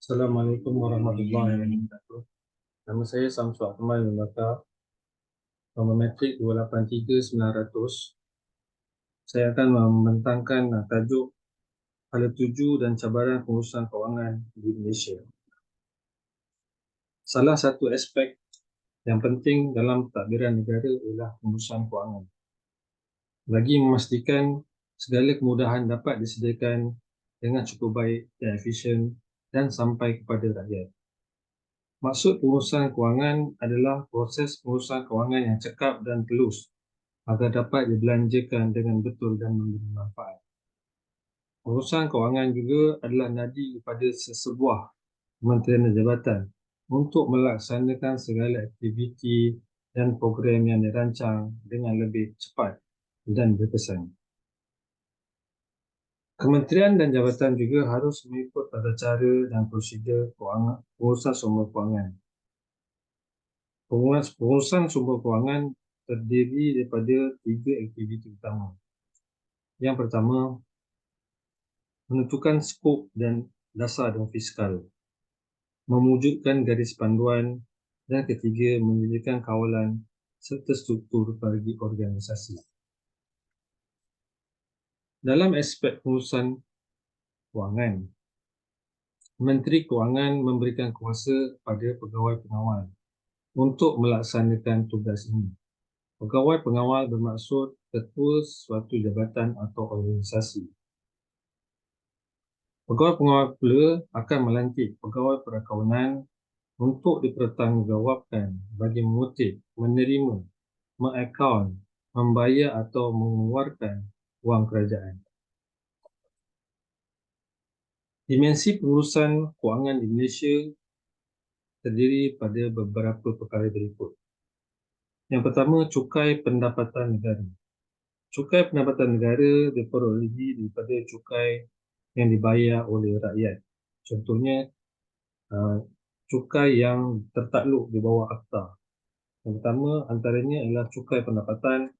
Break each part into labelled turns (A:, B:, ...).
A: Assalamualaikum warahmatullahi wabarakatuh. Nama saya Samsul Akmal Membakar, nombor matrik 283900. Saya akan membentangkan tajuk hala 7 dan cabaran pengurusan kewangan di Malaysia. Salah satu aspek yang penting dalam pentadbiran negara ialah pengurusan kewangan. Bagi memastikan segala kemudahan dapat disediakan dengan cukup baik dan efisien dan sampai kepada rakyat. Maksud pengurusan kewangan adalah proses pengurusan kewangan yang cekap dan telus agar dapat dibelanjakan dengan betul dan memberi manfaat. Pengurusan kewangan juga adalah nadi kepada sesebuah kementerian dan jabatan untuk melaksanakan segala aktiviti dan program yang dirancang dengan lebih cepat dan berkesan. Kementerian dan jabatan juga harus mengikut tata cara dan prosedur pengurusan sumber kewangan. Pengurusan sumber kewangan terdiri daripada 3 aktiviti utama. Yang pertama, menentukan skop dan dasar dan fiskal, mewujudkan garis panduan, dan ketiga, menyediakan kawalan serta struktur bagi organisasi. Dalam aspek pengurusan kewangan, Menteri Kewangan memberikan kuasa kepada pegawai pengawal untuk melaksanakan tugas ini. Pegawai pengawal bermaksud ketua suatu jabatan atau organisasi. Pegawai pengawal pula akan melantik pegawai perakaunan untuk dipertanggungjawabkan bagi mengutip, menerima, mengakaun, membayar atau mengeluarkan wang kerajaan. Dimensi pengurusan kewangan di Malaysia terdiri pada beberapa perkara berikut. Yang pertama, cukai pendapatan negara. Cukai pendapatan negara diperolehi daripada cukai yang dibayar oleh rakyat. Contohnya, cukai yang tertakluk di bawah Akta. Yang pertama antaranya adalah cukai pendapatan,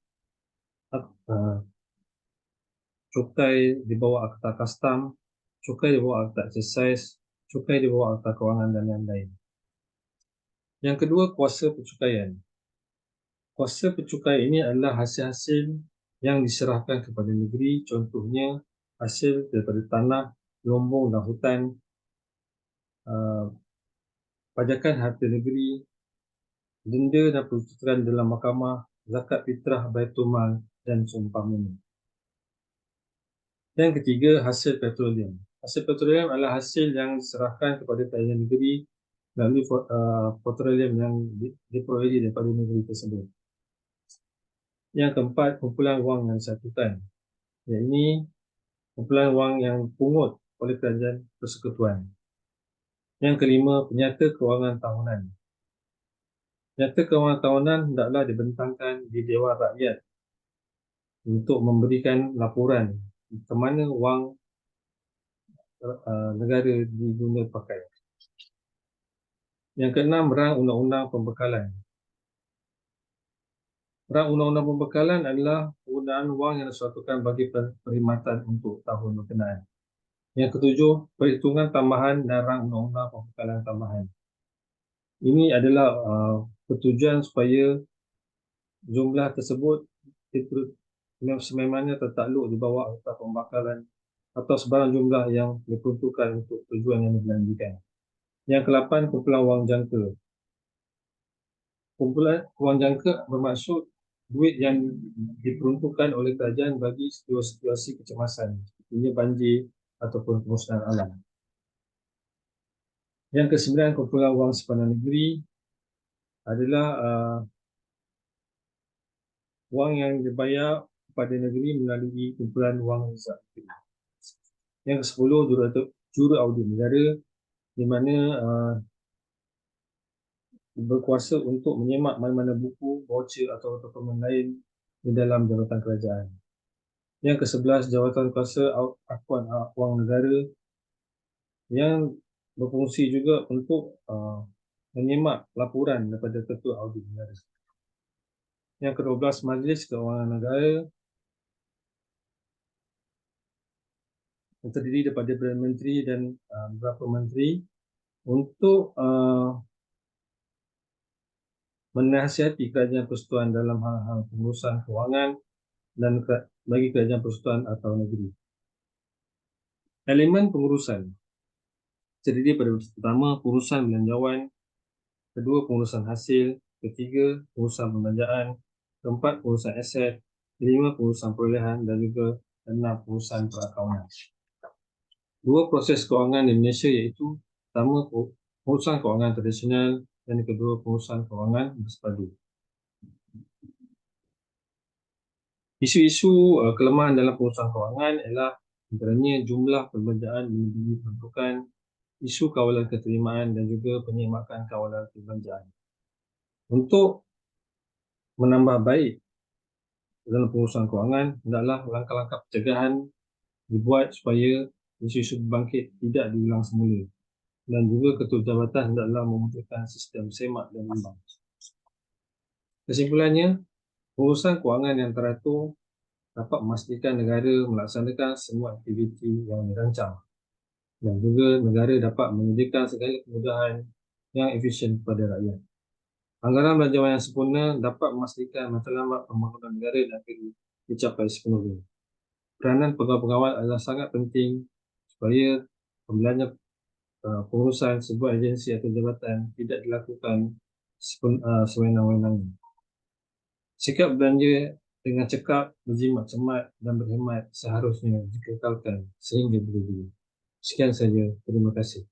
A: cukai di bawah Akta Kastam, cukai di bawah Akta Eksersis, cukai di bawah Akta Kewangan dan lain-lain. Yang kedua, kuasa percukaian. Kuasa percukaian ini adalah hasil-hasil yang diserahkan kepada negeri, contohnya hasil daripada tanah, lombong dan hutan, pajakan harta negeri, denda dan pertuturan dalam mahkamah, zakat fitrah, baitul mal dan seumpamanya. Yang ketiga, hasil petroleum. Hasil petroleum adalah hasil yang diserahkan kepada kerajaan negeri melalui petroleum yang diperolehi daripada negeri tersebut. Yang keempat, kumpulan wang yang disatukan. Iaitu kumpulan wang yang dipungut oleh kerajaan persekutuan. Yang kelima, penyata kewangan tahunan. Penyata kewangan tahunan hendaklah dibentangkan di Dewan Rakyat untuk memberikan laporan ke mana wang negara diguna pakai. Yang keenam, rang undang-undang pembekalan. Rang undang-undang pembekalan adalah penggunaan wang yang disatukan bagi perkhidmatan untuk tahun berkenaan. Yang ketujuh, perhitungan tambahan dan rang undang-undang pembekalan tambahan. Ini adalah pertujuan supaya jumlah tersebut sememangnya tertakluk di bawah Akta Pembekalan atau sebarang jumlah yang diperuntukkan untuk tujuan yang dibelanjakan. Yang ke-8, kumpulan wang jangka. Kumpulan wang jangka bermaksud duit yang diperuntukkan oleh kerajaan bagi situasi kecemasan, seperti banjir ataupun kemusnahan alam. Yang ke-9, kumpulan wang simpanan negeri adalah wang yang dibayar kepada negeri melalui kumpulan wang rizal. Yang ke-10, juru audit negara, di mana berkuasa untuk menyemak mana-mana buku, voucher atau dokumen lain di dalam jabatan kerajaan. Yang ke-11, jawatan kuasa akuan wang negara yang berfungsi juga untuk menyemak laporan daripada ketua audit negara. Yang ke-12, Majlis Kewangan Negara yang terdiri daripada Perdana Menteri dan beberapa menteri untuk menasihati kerajaan persekutuan dalam hal-hal pengurusan kewangan dan bagi kerajaan persekutuan atau negeri. Elemen pengurusan terdiri pada pertama, pengurusan belanjawan, kedua, pengurusan hasil, ketiga, pengurusan pembelanjaan, keempat, pengurusan aset, kelima, pengurusan perolehan dan juga enam, pengurusan perakaunan. Dua proses kewangan di Malaysia iaitu pertama, pengurusan kewangan tradisional dan kedua, pengurusan kewangan bersepadu. Isu-isu kelemahan dalam pengurusan kewangan ialah antaranya jumlah perbelanjaan melebihi peruntukan, isu kawalan keterimaan dan juga penyemakan kawalan perbelanjaan. Untuk menambah baik dalam pengurusan kewangan, hendaklah langkah-langkah pencegahan dibuat supaya isu-isu berbangkit tidak diulang semula, dan juga ketua jabatan hendaklah memudahkan sistem semak dan imbang. Kesimpulannya, pengurusan kewangan yang teratur dapat memastikan negara melaksanakan semua aktiviti yang dirancang dan juga negara dapat menyediakan segala kemudahan yang efisien kepada rakyat. Anggaran belanjawan yang sempurna dapat memastikan matlamat pembangunan negara dapat dicapai sepenuhnya. Peranan pegawai-pegawai adalah sangat penting supaya pembelanja pengurusan sebuah agensi atau jabatan tidak dilakukan sewenang-wenangnya. Sikap belanja dengan cekap, berjimat cermat dan berhemat seharusnya dikekalkan sehingga bila-bila. Sekian saja. Terima kasih.